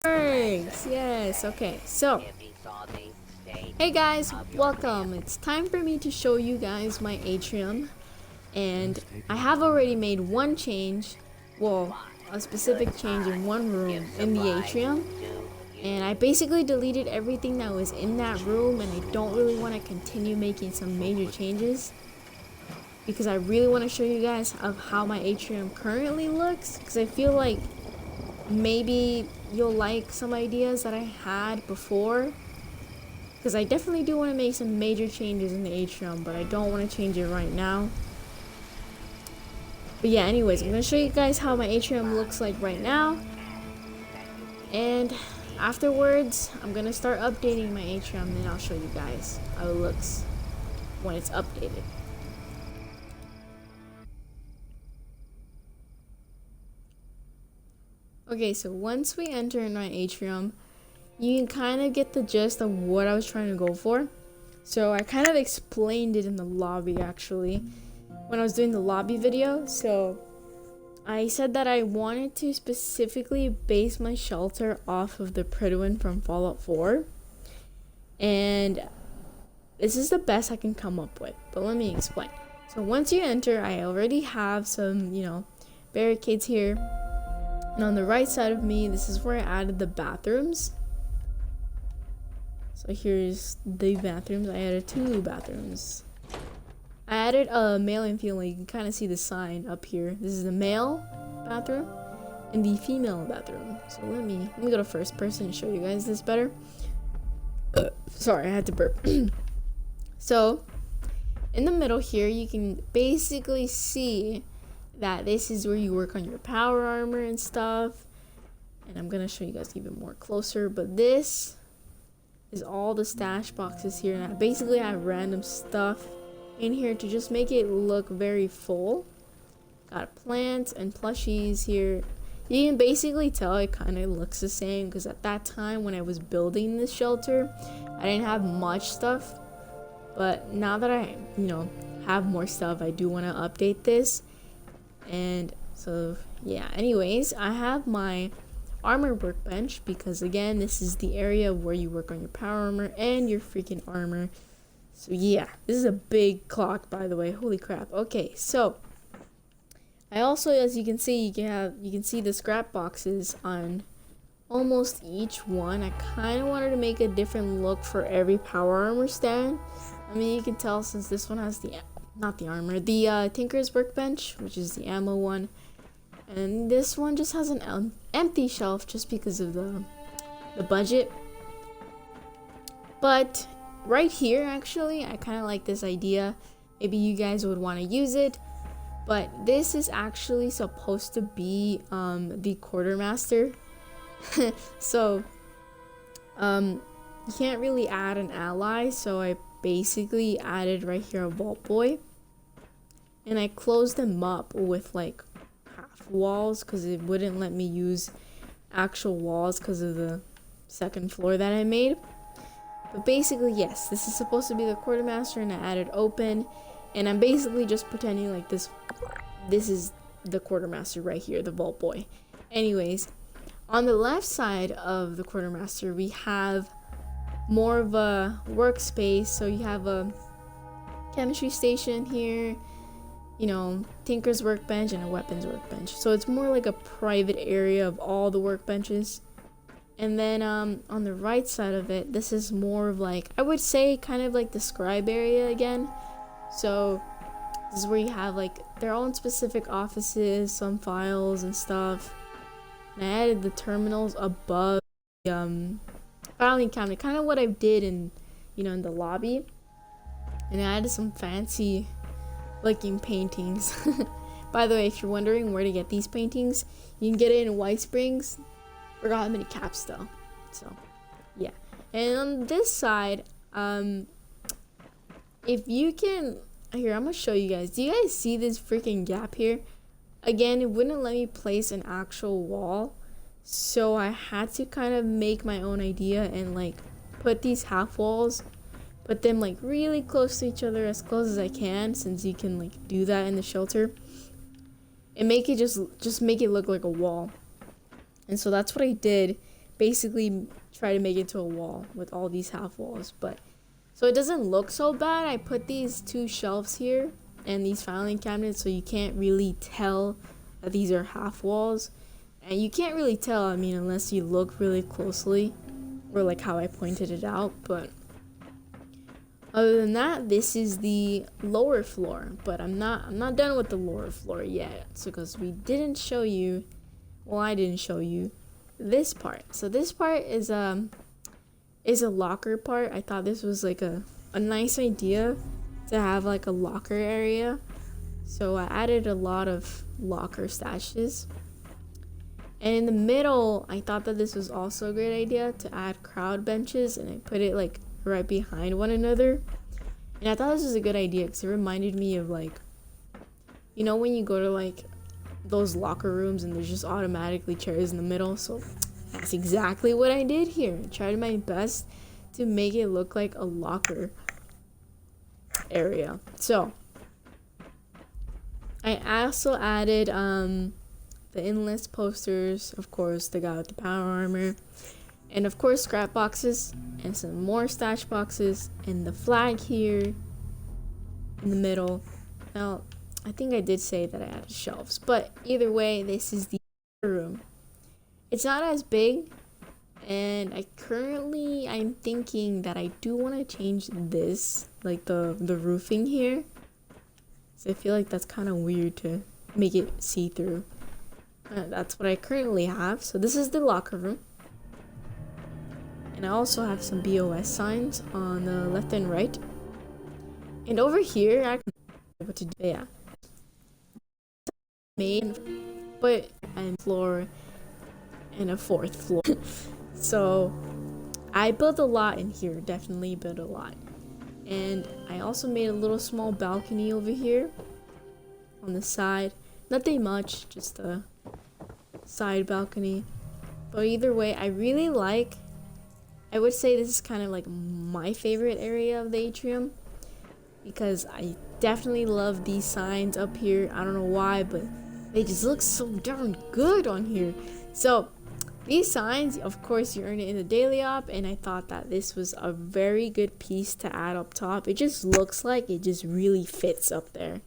Thanks. Yes. Okay. So, hey guys, welcome. It's time for me to show you guys my atrium, and I have already made one change. Well, a specific change in one room in the atrium, and I basically deleted everything that was in that room, and I don't really want to continue making some major changes because I really want to show you guys of how my atrium currently looks, because I feel like maybe you'll like some ideas that I had before, because I definitely do want to make some major changes in the atrium, but I don't want to change it right now. But yeah, anyways, I'm going to show you guys how my atrium looks like right now, and afterwards I'm going to start updating my atrium, and I'll show you guys how it looks when it's updated. Okay, so once we enter in my atrium, you can kind of get the gist of what I was trying to go for. So I kind of explained it in the lobby, actually, when I was doing the lobby video. So I said that I wanted to specifically base my shelter off of the Prydwen from Fallout 4. And this is the best I can come up with, but let me explain. So once you enter, I already have some, barricades here. And on the right side of me, this is where I added the bathrooms. So here's the bathrooms. I added 2 bathrooms. I added a male and female. You can kind of see the sign up here. This is the male bathroom and the female bathroom. So let me go to first person and show you guys this better. Sorry, I had to burp. So in the middle here, you can basically see that this is where you work on your power armor and stuff. And I'm gonna show you guys even more closer, but this is all the stash boxes here, and I basically have random stuff in here to just make it look very full. Got plants and plushies here. You can basically tell it kind of looks the same because at that time when I was building this shelter, I didn't have much stuff. But now that I, have more stuff, I do want to update this. And so, yeah, anyways, I have my armor workbench because, again, this is the area where you work on your power armor and your freaking armor. So, yeah, this is a big clock, by the way. Holy crap. Okay, so I also, as you can see, you can see the scrap boxes on almost each one. I kind of wanted to make a different look for every power armor stand. I mean, you can tell since this one has the Tinker's workbench, which is the ammo one, and this one just has an empty shelf just because of the budget. But right here, actually, I kind of like this idea. Maybe you guys would want to use it, but this is actually supposed to be the Quartermaster. So you can't really add an ally, so I basically added right here a vault boy. And I closed them up with like half walls because it wouldn't let me use actual walls because of the second floor that I made. But basically, yes, this is supposed to be the Quartermaster, and I added open. And I'm basically just pretending like this is the Quartermaster right here, the vault boy. Anyways, on the left side of the Quartermaster, we have more of a workspace. So you have a chemistry station here, Tinker's workbench and a weapons workbench. So it's more like a private area of all the workbenches. And then on the right side of it, this is more of like, I would say kind of like the scribe area again. So this is where you have like their own specific offices, some files and stuff. And I added the terminals above the filing cabinet, kind of what I did in the lobby. And I added some fancy looking paintings. By the way, if you're wondering where to get these paintings, you can get it in White Springs. Forgot how many caps though. So yeah. And on this side, if you can, here, I'm gonna show you guys. Do you guys see this freaking gap here? Again, it wouldn't let me place an actual wall, so I had to kind of make my own idea and like put these half walls, put them like really close to each other, as close as I can, since you can like do that in the shelter, and make it just make it look like a wall. And so that's what I did. basically try to make it to a wall with all these half walls. But so it doesn't look so bad, I put these 2 shelves here and these filing cabinets, so you can't really tell that these are half walls. And you can't really tell, I mean, unless you look really closely, or like how I pointed it out. But other than that, this is the lower floor. But I'm not done with the lower floor yet. So because we didn't show you, well, I didn't show you this part. So this part is a locker part. I thought this was like a nice idea to have like a locker area. So I added a lot of locker stashes. And in the middle, I thought that this was also a great idea to add crowd benches, and I put it like right behind one another. And I thought this was a good idea because it reminded me of like, you know, when you go to like those locker rooms and there's just automatically chairs in the middle. So that's exactly what I did here. I tried my best to make it look like a locker area. So I also added the enlist posters, of course, the guy with the power armor, and of course scrap boxes and some more stash boxes, and the flag here in the middle. Now I think I did say that I added shelves, but either way, this is the room. It's not as big, and I'm thinking that I do want to change this, like the roofing here. So I feel like that's kind of weird to make it see-through. That's what I currently have. So this is the locker room. And I also have some BOS signs on the left and right. And over here, I don't know what to do. Yeah. But I'm floor and a 4th floor. So I built a lot in here. Definitely built a lot. And I also made a little small balcony over here on the side. Nothing much, just a side balcony. But either way, I would say this is kind of like my favorite area of the atrium, because I definitely love these signs up here. I don't know why, but they just look so darn good on here. So these signs, of course, you earn it in the daily op, and I thought that this was a very good piece to add up top. It just looks like it just really fits up there.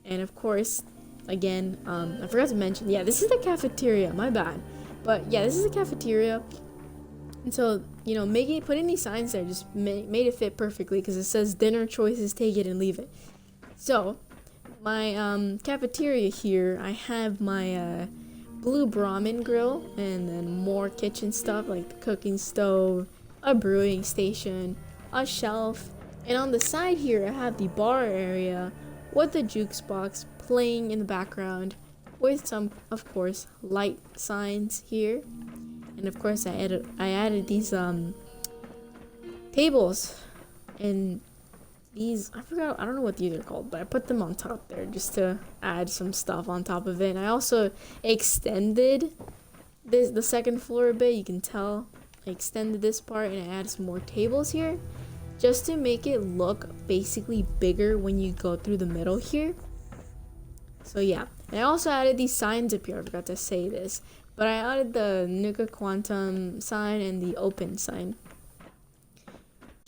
And of course, again, I forgot to mention, yeah, this is the cafeteria, my bad. But yeah, this is the cafeteria. And so, you know, putting these signs there just made it fit perfectly, because it says dinner choices, take it and leave it. So my cafeteria here, I have my blue Brahmin grill, and then more kitchen stuff like the cooking stove, a brewing station, a shelf, and on the side here I have the bar area with the jukes box playing in the background, with some, of course, light signs here. And of course I added these tables, and these, I don't know what these are called, but I put them on top there just to add some stuff on top of it. And I also extended the 2nd floor a bit. You can tell I extended this part, and I added some more tables here just to make it look basically bigger when you go through the middle here. So yeah, and I also added these signs up here. I forgot to say this, but I added the Nuka Quantum sign and the open sign.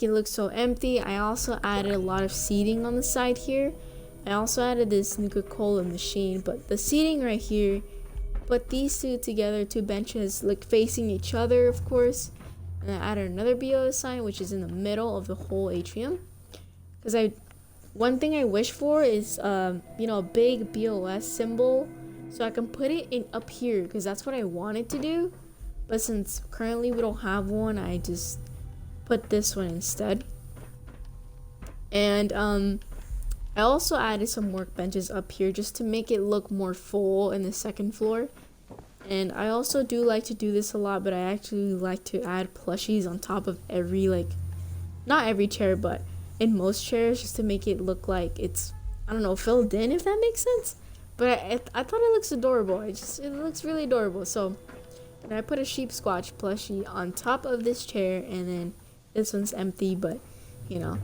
It looks so empty. I also added a lot of seating on the side here. I also added this Nuka-Cola machine, but the seating right here, put these 2 together, 2 benches look facing each other, of course. And I added another BOS sign, which is in the middle of the whole atrium. Because one thing I wish for is, you know, a big BOS symbol, so I can put it in up here, because that's what I wanted to do. But since currently we don't have one, I just put this one instead. And I also added some workbenches up here just to make it look more full in the 2nd floor. And I also do like to do this a lot, but I actually like to add plushies on top of every, like, not every chair, but in most chairs, just to make it look like it's, I don't know, filled in, if that makes sense. But I thought it looks adorable. It looks really adorable. So and I put a sheep squatch plushie on top of this chair, and then this one's empty, but you know.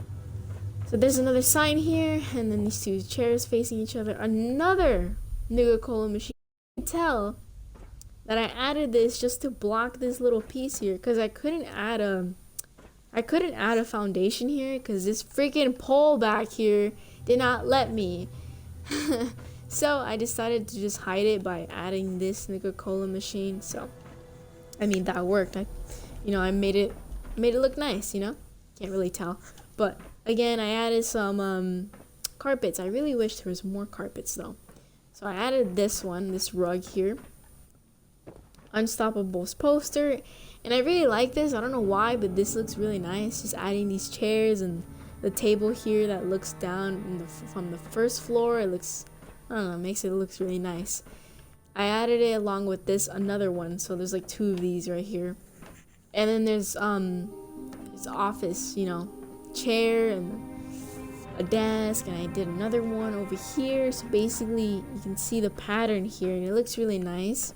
So there's another sign here, and then these 2 chairs facing each other. Another Nuka-Cola machine. You can tell that I added this just to block this little piece here, because I couldn't add a foundation here because this freaking pole back here did not let me. So I decided to just hide it by adding this Coca-Cola machine. So I mean, that worked. I made it look nice, can't really tell. But again, I added some carpets. I really wish there was more carpets though. So I added this rug here, Unstoppable's poster, and I really like this. I don't know why, but this looks really nice. Just adding these chairs and the table here that looks down from the first floor. It looks, I don't know, makes it looks really nice. I added it along with this another one, so there's like 2 of these right here. And then there's this office, chair and a desk, and I did another one over here. So basically you can see the pattern here and it looks really nice.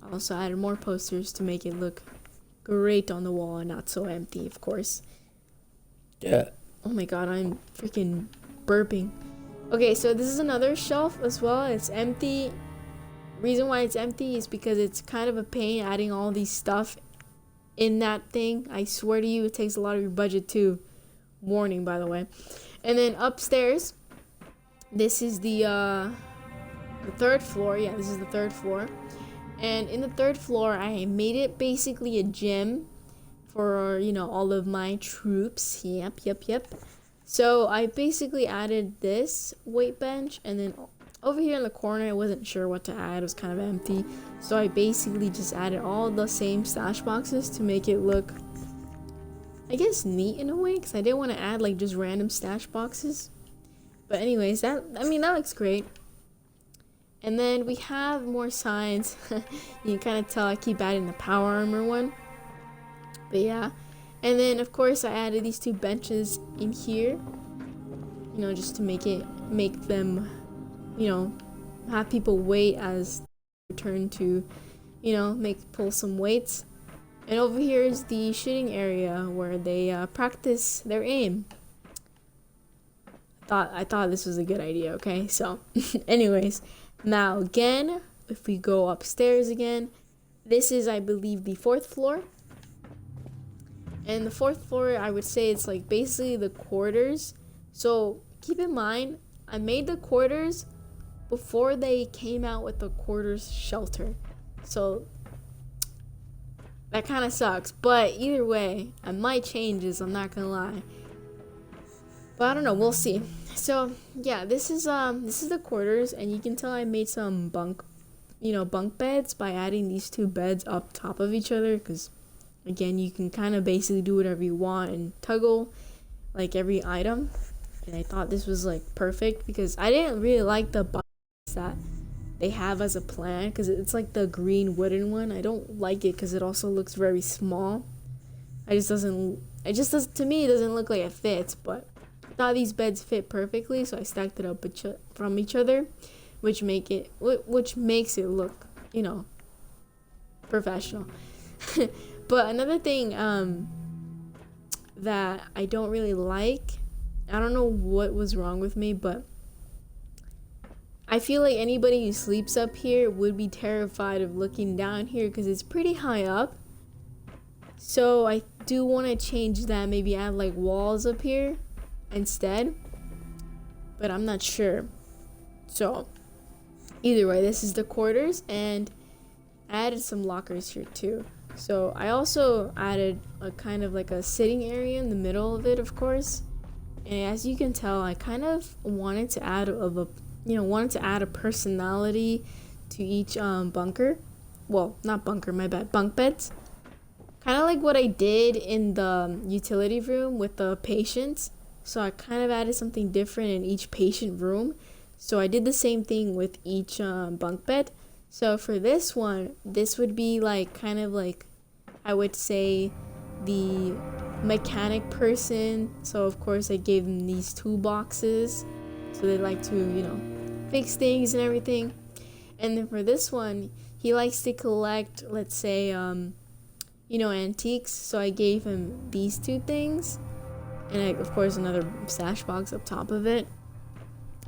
I also added more posters to make it look great on the wall and not so empty, of course. Yeah. Oh my god, I'm freaking burping. Okay, so this is another shelf as well. It's empty. Reason why it's empty is because it's kind of a pain adding all these stuff in that thing. I swear to you, it takes a lot of your budget too. Warning, by the way. And then upstairs, this is the 3rd floor. Yeah, this is the 3rd floor. And in the 3rd floor, I made it basically a gym for, all of my troops. Yep. So I basically added this weight bench, and then over here in the corner, I wasn't sure what to add. It was kind of empty. So I basically just added all the same stash boxes to make it look, I guess, neat in a way, because I didn't want to add like just random stash boxes. But anyways, that looks great. And then we have more signs. You can kind of tell I keep adding the power armor one. But yeah. And then of course I added these 2 benches in here. Just to make them, have people wait as they return to, pull some weights. And over here is the shooting area where they practice their aim. I thought this was a good idea, okay? So, anyways, now again, if we go upstairs again, this is, I believe, the 4th floor. And the 4th floor, I would say it's like basically the quarters. So, keep in mind, I made the quarters before they came out with the quarters shelter. So that kind of sucks, but either way, I might change this, I'm not gonna lie. But I don't know, we'll see. So yeah, this is the quarters, and you can tell I made some bunk beds by adding these 2 beds up top of each other, because again, you can kind of basically do whatever you want and toggle like every item. And I thought this was like perfect because I didn't really like the box that they have as a plan, because it's like the green wooden one. I don't like it because it also looks very small. To me it doesn't look like it fits, but I thought these beds fit perfectly, so I stacked it up from each other, which makes it look, professional. But another thing that I don't really like, I don't know what was wrong with me, but I feel like anybody who sleeps up here would be terrified of looking down here because it's pretty high up. So I do want to change that, maybe add like walls up here instead, but I'm not sure. So either way, this is the quarters, and I added some lockers here too. So I also added a kind of like a sitting area in the middle of it, of course. And as you can tell, I kind of wanted to add a personality to each bunker. Well, not bunker, my bad, bunk beds. Kind of like what I did in the utility room with the patients. So I kind of added something different in each patient room. So I did the same thing with each bunk bed. So for this one, this would be like kind of like, I would say, the mechanic person. So of course I gave them these toolboxes, so they like to, fix things and everything. And then for this one, he likes to collect, let's say, antiques. So I gave him these 2 things, and of course another stash box up top of it.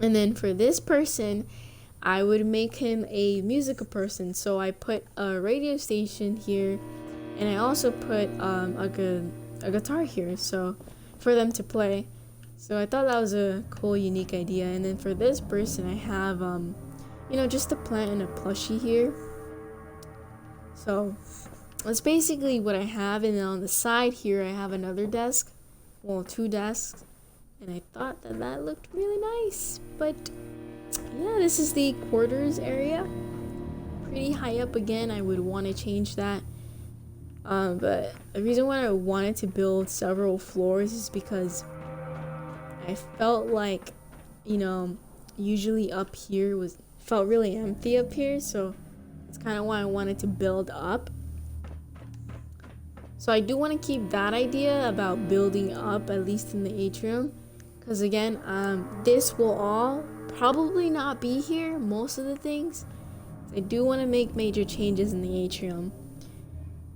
And then for this person, I would make him a musical person. So I put a radio station here, and I also put a guitar here, so for them to play. So I thought that was a cool, unique idea. And then for this person, I have just a plant and a plushie here. So that's basically what I have. And then on the side here, I have another desk, well, 2 desks, and I thought that that looked really nice. But yeah, this is the quarters area, pretty high up again. I would want to change that, but the reason why I wanted to build several floors is because I felt like, usually up here felt really empty up here, so that's kind of why I wanted to build up. So I do want to keep that idea about building up, at least in the atrium, because again, this will all probably not be here, most of the things. I do want to make major changes in the atrium,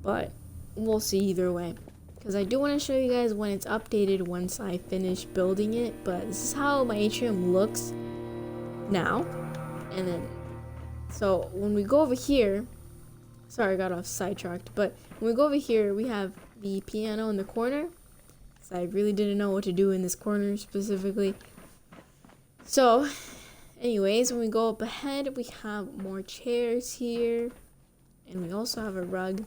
but we'll see either way, because I do want to show you guys when it's updated once I finish building it. But this is how my atrium looks now. And then, so when we go over here, sorry, I got off sidetracked, but when we go over here, we have the piano in the corner. So I really didn't know what to do in this corner specifically. So anyways, when we go up ahead, we have more chairs here, and we also have a rug.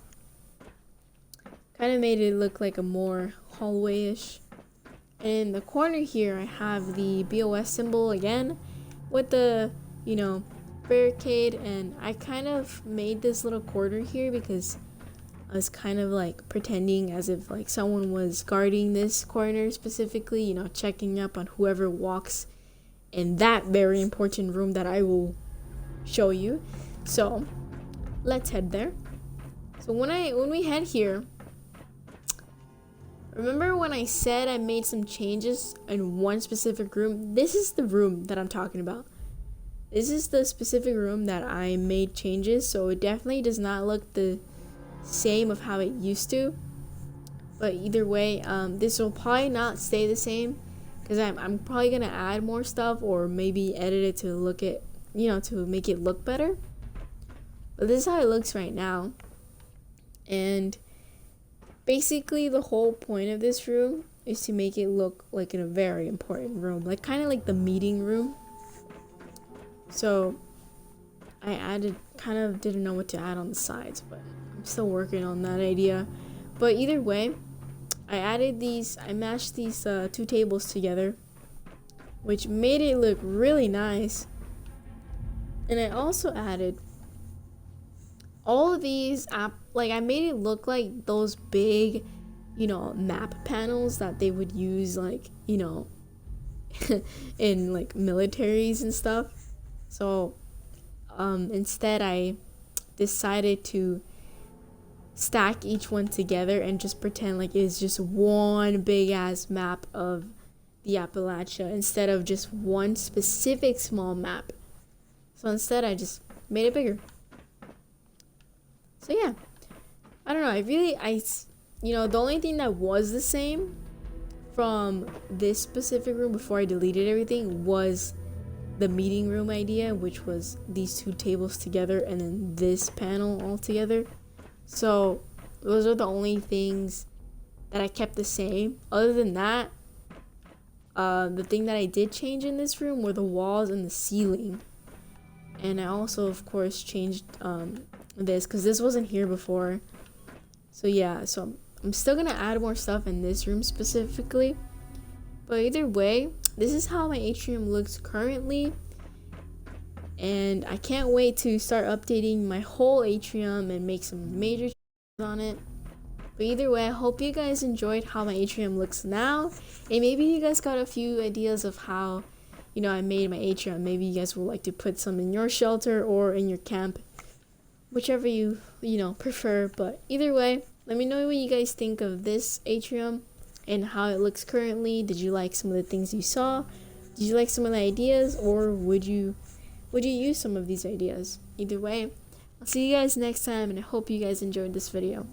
Kind of made it look like a more hallway-ish. And in the corner here, I have the BOS symbol again with the, barricade. And I kind of made this little corner here because I was kind of like pretending as if like someone was guarding this corner specifically, checking up on whoever walks in that very important room that I will show you. So let's head there. So when we head here, remember when I said I made some changes in one specific room? This is the room that I'm talking about. This is the specific room that I made changes, so it definitely does not look the same of how it used to. But either way, this will probably not stay the same, because I'm probably gonna add more stuff or maybe edit it to look at, to make it look better. But this is how it looks right now. And basically the whole point of this room is to make it look like in a very important room, like kind of like the meeting room. So I kind of didn't know what to add on the sides, but I'm still working on that idea. But either way, I mashed these 2 tables together, which made it look really nice. And I also added all of these I made it look like those big, map panels that they would use like, in like militaries and stuff. So instead I decided to stack each one together and just pretend like it's just one big ass map of the Appalachia instead of just one specific small map. So instead I just made it bigger. So yeah, I don't know, the only thing that was the same from this specific room before I deleted everything was the meeting room idea, which was these 2 tables together and then this panel all together. So those are the only things that I kept the same. Other than that, the thing that I did change in this room were the walls and the ceiling. And I also, of course, changed this because this wasn't here before. So yeah, so I'm still gonna add more stuff in this room specifically. But either way, this is how my atrium looks currently. And I can't wait to start updating my whole atrium and make some major changes on it. But either way, I hope you guys enjoyed how my atrium looks now. And maybe you guys got a few ideas of how, I made my atrium. Maybe you guys would like to put some in your shelter or in your camp. Whichever you, prefer. But either way, let me know what you guys think of this atrium and how it looks currently. Did you like some of the things you saw? Did you like some of the ideas, or would you use some of these ideas? Either way, I'll see you guys next time, and I hope you guys enjoyed this video.